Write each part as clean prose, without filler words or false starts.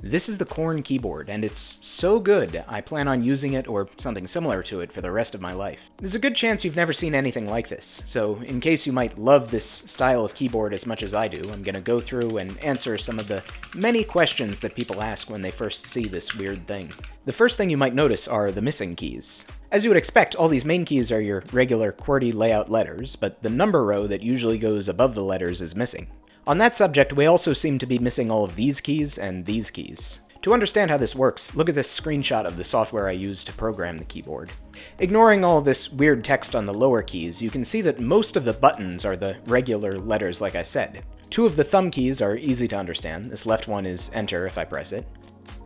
This is the Corne keyboard, and it's so good I plan on using it or something similar to it for the rest of my life. There's a good chance you've never seen anything like this, so in case you might love this style of keyboard as much as I do, I'm going to go through and answer some of the many questions that people ask when they first see this weird thing. The first thing you might notice are the missing keys. As you would expect, all these main keys are your regular QWERTY layout letters, but the number row that usually goes above the letters is missing. On that subject, we also seem to be missing all of these keys and these keys. To understand how this works, look at this screenshot of the software I use to program the keyboard. Ignoring all this weird text on the lower keys, you can see that most of the buttons are the regular letters like I said. Two of the thumb keys are easy to understand. This left one is Enter if I press it,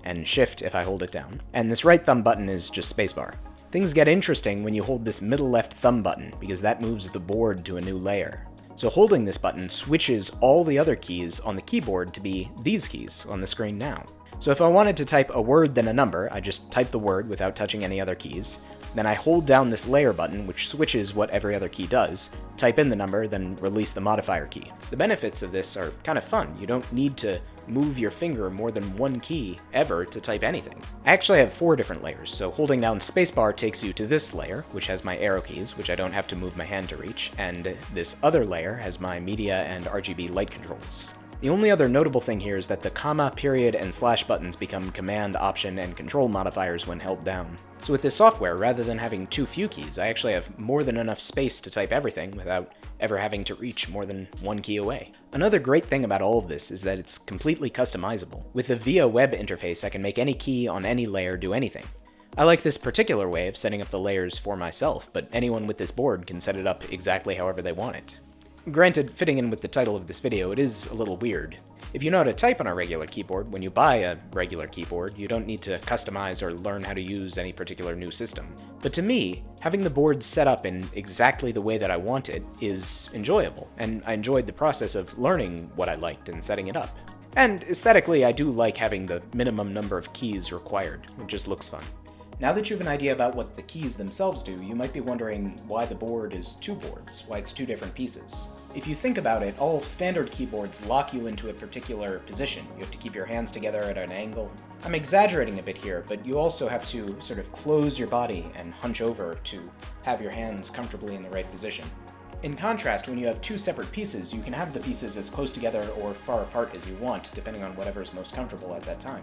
and Shift if I hold it down, and this right thumb button is just spacebar. Things get interesting when you hold this middle left thumb button, because that moves the board to a new layer. So holding this button switches all the other keys on the keyboard to be these keys on the screen now. So if I wanted to type a word then a number, I just type the word without touching any other keys. Then I hold down this layer button, which switches what every other key does, type in the number, then release the modifier key. The benefits of this are kind of fun. You don't need to move your finger more than one key ever to type anything. I actually have 4 different layers, so holding down spacebar takes you to this layer, which has my arrow keys, which I don't have to move my hand to reach, and this other layer has my media and RGB light controls. The only other notable thing here is that the comma, period, and slash buttons become command, option, and control modifiers when held down. So with this software, rather than having too few keys, I actually have more than enough space to type everything without ever having to reach more than one key away. Another great thing about all of this is that it's completely customizable. With the VIA web interface, I can make any key on any layer do anything. I like this particular way of setting up the layers for myself, but anyone with this board can set it up exactly however they want it. Granted, fitting in with the title of this video, it is a little weird. If you know how to type on a regular keyboard, when you buy a regular keyboard, you don't need to customize or learn how to use any particular new system. But to me, having the board set up in exactly the way that I want it is enjoyable, and I enjoyed the process of learning what I liked and setting it up. And aesthetically, I do like having the minimum number of keys required. It just looks fun. Now that you have an idea about what the keys themselves do, you might be wondering why the board is 2 boards, why it's 2 different pieces. If you think about it, all standard keyboards lock you into a particular position. You have to keep your hands together at an angle. I'm exaggerating a bit here, but you also have to sort of close your body and hunch over to have your hands comfortably in the right position. In contrast, when you have 2 separate pieces, you can have the pieces as close together or far apart as you want, depending on whatever is most comfortable at that time.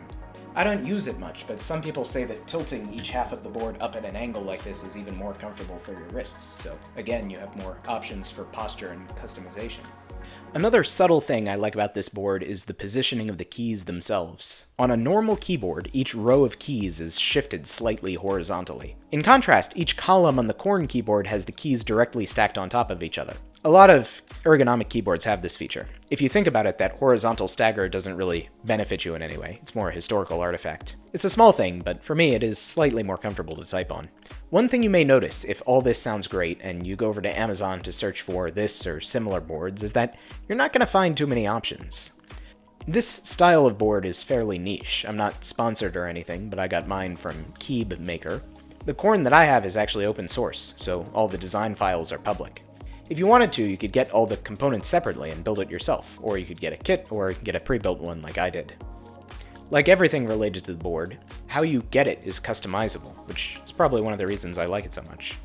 I don't use it much, but some people say that tilting each half of the board up at an angle like this is even more comfortable for your wrists, so again, you have more options for posture and customization. Another subtle thing I like about this board is the positioning of the keys themselves. On a normal keyboard, each row of keys is shifted slightly horizontally. In contrast, each column on the Corne keyboard has the keys directly stacked on top of each other. A lot of ergonomic keyboards have this feature. If you think about it, that horizontal stagger doesn't really benefit you in any way. It's more a historical artifact. It's a small thing, but for me it is slightly more comfortable to type on. One thing you may notice if all this sounds great and you go over to Amazon to search for this or similar boards is that you're not going to find too many options. This style of board is fairly niche. I'm not sponsored or anything, but I got mine from Keeb Maker. The Corne that I have is actually open source, so all the design files are public. If you wanted to, you could get all the components separately and build it yourself, or you could get a kit or get a pre-built one like I did. Like everything related to the board, how you get it is customizable, which is probably one of the reasons I like it so much.